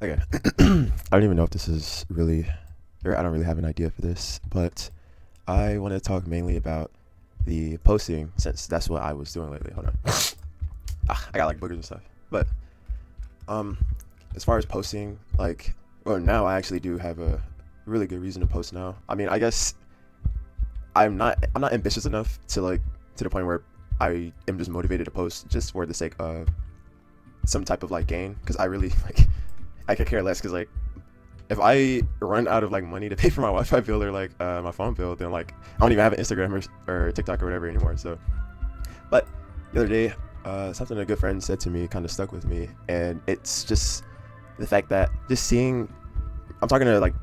Okay. I don't even know if this is really, or I don't really have an idea for this, but I want to talk mainly about the posting since that's what I was doing lately. Hold on. I got like boogers and stuff. But um, as far as posting, like, well, now I actually do have a really good reason to post now. I mean, I guess I'm not ambitious enough to like to the point where I am just motivated to post just for the sake of some type of like gain because I really like I could care less because like if I run out of like money to pay for my Wi-Fi bill or like my phone bill, then like I don't even have an Instagram or TikTok or whatever anymore. So, but the other day, something a good friend said to me kind of stuck with me, and it's just the fact that just seeing, I'm talking to like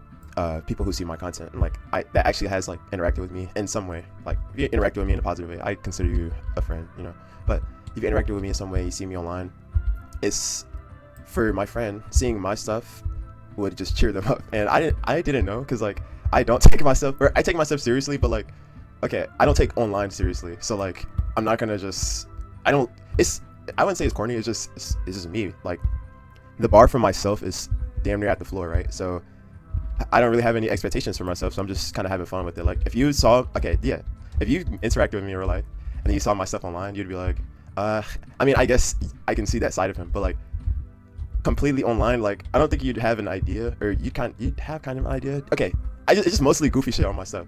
people who see my content and like I that actually has like interacted with me in some way. Like if you interacted with me in a positive way, I consider you a friend, you know. But if you interacted with me in some way, you see me online, it's for my friend seeing my stuff would just cheer them up. And I didn't know because like I don't take myself or I take myself seriously, but like okay, I don't take online seriously. So like I'm not gonna just I don't it's I wouldn't say it's corny. It's just me. Like the bar for myself is damn near at the floor, right? So I don't really have any expectations for myself. So I'm just kind of having fun with it. Like if you saw okay, yeah, if you interacted with me in real life and then you saw my stuff online, you'd be like, uh, I mean, I guess I can see that side of him, but like completely online, like I don't think you'd have an idea, or you'd have kind of an idea. Okay, it's just mostly goofy shit on my stuff.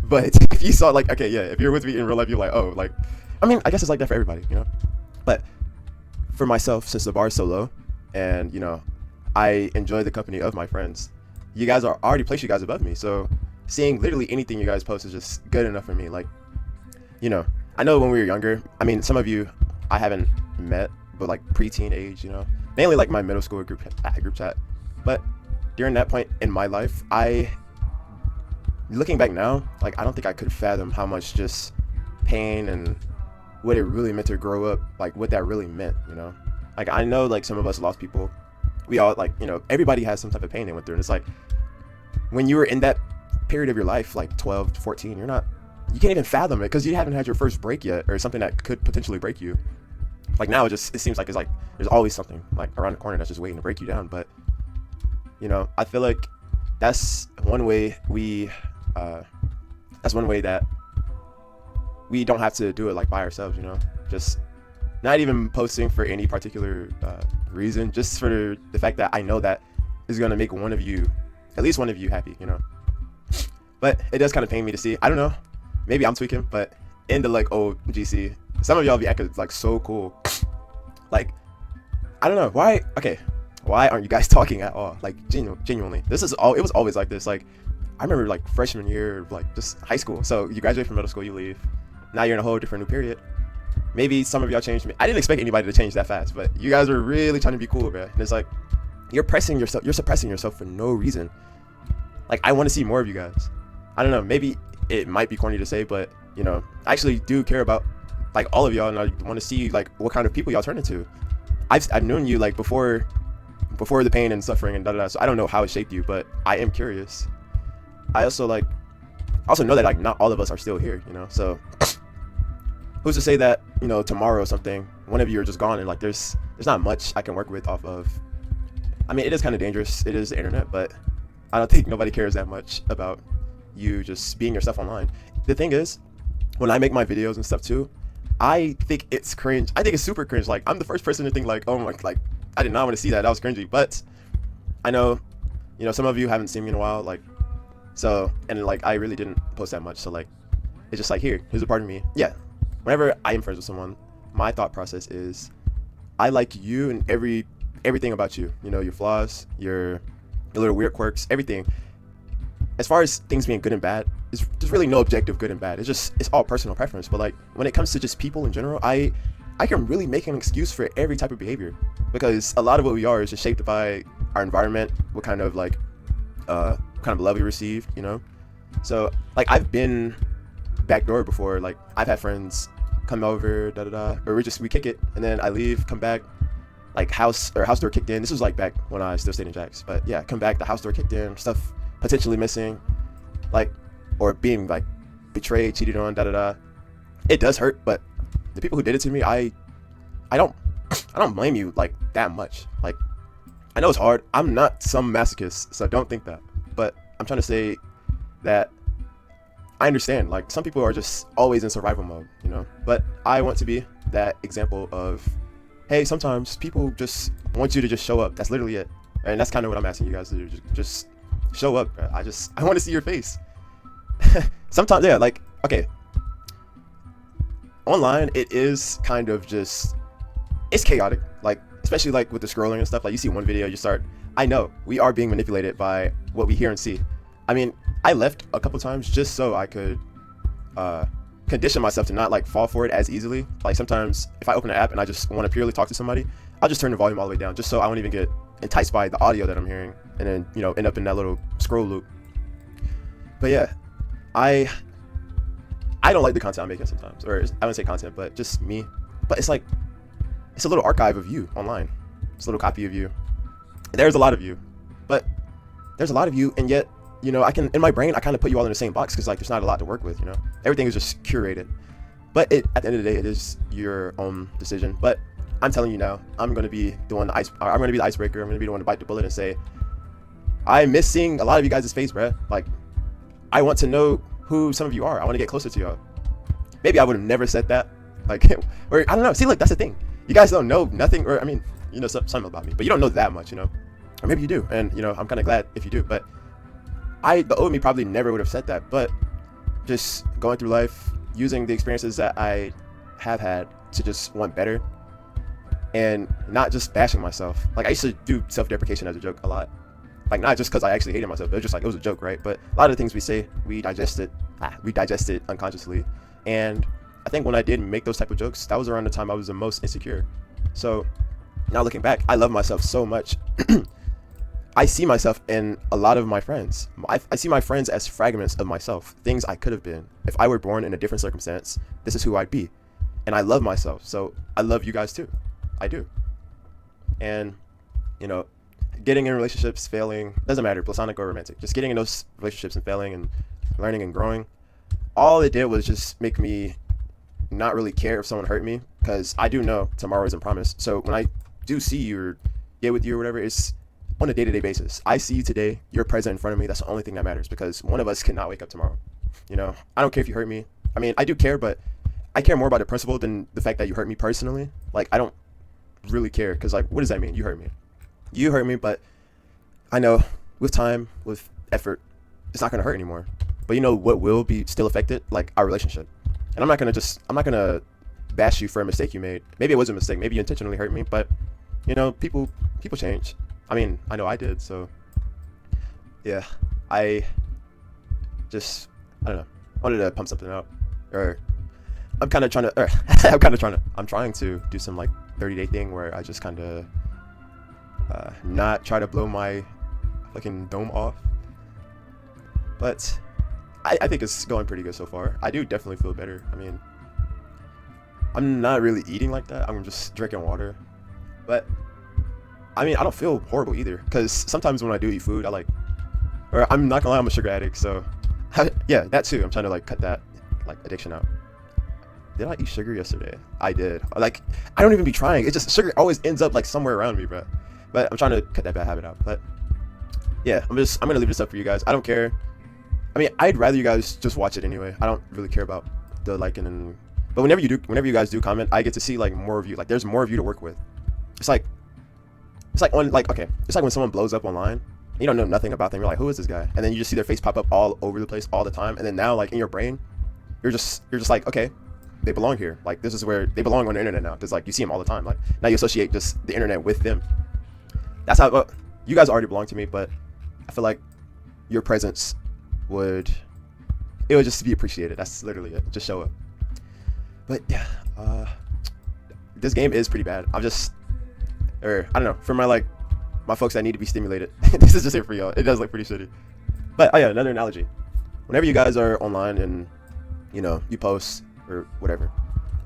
But if you saw like okay, yeah, if you're with me in real life, you're like oh like, I mean I guess it's like that for everybody, you know. But for myself, since the bar is so low, and you know, I enjoy the company of my friends. You guys are already placed you guys above me, so seeing literally anything you guys post is just good enough for me. Like you know, I know when we were younger. I mean, some of you I haven't met, but like preteen age, you know, mainly like my middle school group chat. But during that point in my life, looking back now, like I don't think I could fathom how much just pain and what it really meant to grow up, like what that really meant, you know. Like I know like some of us lost people. We all like you know everybody has some type of pain they went through, and it's like when you were in that period of your life, like 12 to 14, you can't even fathom it because you haven't had your first break yet or something that could potentially break you. Like now it seems like it's like there's always something like around the corner that's just waiting to break you down. But you know I feel like that's one way that's one way that we don't have to do it like by ourselves, you know, just not even posting for any particular reason, just for the fact that I know that is going to make one of you, at least one of you, happy, you know. But it does kind of pain me to see. I don't know, maybe I'm tweaking, but in the like old GC, some of y'all be acting like so cool. Like I don't know why. Okay, why aren't you guys talking at all? Like genuinely, this is all. It was always like this. Like I remember like freshman year, like just high school. So you graduate from middle school, you leave. Now you're in a whole different new period. Maybe some of y'all changed me. I didn't expect anybody to change that fast, but you guys are really trying to be cool, bro. And it's like you're suppressing yourself for no reason. Like I want to see more of you guys. I don't know. Maybe it might be corny to say, but you know, I actually do care about like all of y'all, and I want to see like what kind of people y'all turn into. I've known you like before the pain and suffering and da da da. So I don't know how it shaped you, but I am curious. I also know that like not all of us are still here, you know. So who's to say that you know tomorrow or something one of you are just gone and like there's not much I can work with off of. I mean, it is kind of dangerous. It is the internet, but I don't think nobody cares that much about you just being yourself online. The thing is, when I make my videos and stuff too, I think it's cringe. I think it's super cringe. Like I'm the first person to think like, oh my, like I did not want to see that. That was cringy. But I know, you know, some of you haven't seen me in a while. Like so, and like I really didn't post that much. So like, it's just like here's a part of me. Yeah. Whenever I am friends with someone, my thought process is, I like you and everything about you. You know, your flaws, your little weird quirks, everything. As far as things being good and bad, there's really no objective good and bad. It's all personal preference. But like when it comes to just people in general, I can really make an excuse for every type of behavior because a lot of what we are is just shaped by our environment, what kind of like kind of love we received, you know. So like I've been backdoor before. Like I've had friends come over, da da da, or we kick it, and then I leave, come back, like house door kicked in. This was like back when I still stayed in Jax, but yeah, come back, the house door kicked in, stuff potentially missing, like or being like betrayed, cheated on, da da da. It does hurt, but the people who did it to me, I don't I don't blame you like that much. Like I know it's hard. I'm not some masochist, so don't think that. But I'm trying to say that I understand. Like, some people are just always in survival mode, you know. But I want to be that example of, hey, sometimes people just want you to just show up. That's literally it. And that's kind of what I'm asking you guys to do. Just show up. Bro. I want to see your face. Sometimes, yeah, like, okay. Online, it is kind of just, it's chaotic. Like, especially like with the scrolling and stuff. Like, you see one video, I know we are being manipulated by what we hear and see. I mean, I left a couple times just so I could condition myself to not like fall for it as easily. Like, sometimes if I open an app and I just want to purely talk to somebody, I'll just turn the volume all the way down just so I won't even get enticed by the audio that I'm hearing, and then, you know, end up in that little scroll loop. But yeah, I don't like the content I'm making sometimes, or I wouldn't say content, but just me. But it's like, it's a little archive of you online. It's a little copy of you. There's a lot of you, but there's a lot of you, and yet, you know, in my brain, I kind of put you all in the same box because, like, there's not a lot to work with, you know. Everything is just curated. But at the end of the day, it is your own decision. But I'm telling you now, I'm gonna be the icebreaker. I'm gonna be the one to bite the bullet and say, I miss seeing a lot of you guys' face, bruh. Like, I want to know who some of you are. I want to get closer to y'all. Maybe I would have never said that. Like, or I don't know. See, look, that's the thing. You guys don't know nothing, or I mean, you know something about me, but you don't know that much, you know. Or maybe you do, and you know, I'm kind of glad if you do. But the old me probably never would have said that. But just going through life, using the experiences that I have had to just want better, and not just bashing myself. Like, I used to do self-deprecation as a joke a lot. Like, not just because I actually hated myself, but it was just like, it was a joke, right? But a lot of the things we say, we digest it unconsciously. And I think when I did make those type of jokes, that was around the time I was the most insecure. So now looking back, I love myself so much. I see myself in a lot of my friends. I see my friends as fragments of myself, things I could have been. If I were born in a different circumstance, this is who I'd be. And I love myself, so I love you guys too. I do. And, you know, getting in relationships, failing, doesn't matter, platonic or romantic, just getting in those relationships and failing and learning and growing, all it did was just make me not really care if someone hurt me, because I do know tomorrow isn't promised. So when I do see you or get with you or whatever, it's on a day-to-day basis. I see you today, you're present in front of me. That's the only thing that matters, because one of us cannot wake up tomorrow. You know, I don't care if you hurt me. I mean, I do care, but I care more about the principle than the fact that you hurt me personally. Like, I don't really care, because, like, what does that mean? You hurt me, but I know with time, with effort, it's not going to hurt anymore. But you know what will be still affected? Like, our relationship. And I'm not going to bash you for a mistake you made. Maybe it was a mistake. Maybe you intentionally hurt me, but you know, people change. I mean, I know I did. So yeah, I don't know. I wanted to pump something out, or I'm trying to do some like 30-day thing where I just kind of not try to blow my fucking dome off. But I think it's going pretty good so far. I do definitely feel better. I mean, I'm not really eating like that. I'm just drinking water. But I mean, I don't feel horrible either, because sometimes when I do eat food, I'm not gonna lie, I'm a sugar addict. So yeah, that too. I'm trying to like cut that like addiction out. Did I eat sugar yesterday? I did. Like, I don't even be trying. It's just sugar always ends up like somewhere around me, bro. But I'm trying to cut that bad habit out. But yeah, I'm gonna leave this up for you guys. I don't care. I mean, I'd rather you guys just watch it anyway. I don't really care about the liking but whenever you guys do comment, I get to see like more of you. Like, there's more of you to work with. It's like when someone blows up online, you don't know nothing about them. You're like, who is this guy? And then you just see their face pop up all over the place all the time. And then now, like, in your brain, you're just like, okay, they belong here. Like, this is where they belong on the internet now. Because like, you see them all the time. Like, now you associate just the internet with them. That's how you guys already belong to me. But I feel like your presence would just be appreciated. That's literally it. Just show up. But yeah, this game is pretty bad. I don't know, for my folks that need to be stimulated, this is just it for y'all. It does look pretty shitty. But oh yeah, another analogy. Whenever you guys are online and, you know, you post or whatever,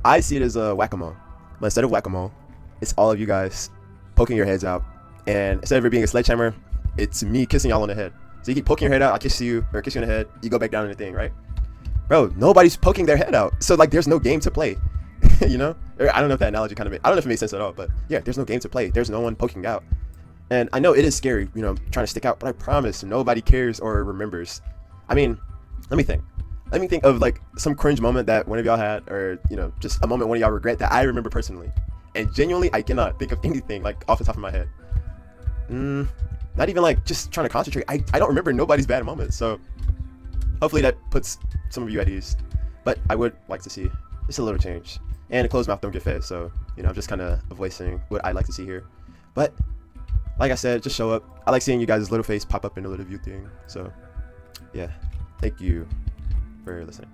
I see it as a whack-a-mole. But instead of whack-a-mole, it's all of you guys poking your heads out. And instead of it being a sledgehammer, it's me kissing y'all on the head. So you keep poking your head out, I kiss you in the head, you go back down in the thing, right? Bro, nobody's poking their head out. So like, there's no game to play. You know? I don't know if that analogy I don't know if it makes sense at all, but yeah, there's no game to play. There's no one poking out. And I know it is scary, trying to stick out, but I promise nobody cares or remembers. I mean, let me think. Let me think of like some cringe moment that one of y'all had, or just a moment one of y'all regret that I remember personally. And genuinely, I cannot think of anything like off the top of my head. Not even like just trying to concentrate. I don't remember nobody's bad moments. So hopefully that puts some of you at ease. But I would like to see just a little change. And a closed mouth don't get fed. So I'm just kind of voicing what I'd like to see here. But like I said, just show up. I like seeing you guys' little face pop up in the little view thing. So yeah, thank you for listening.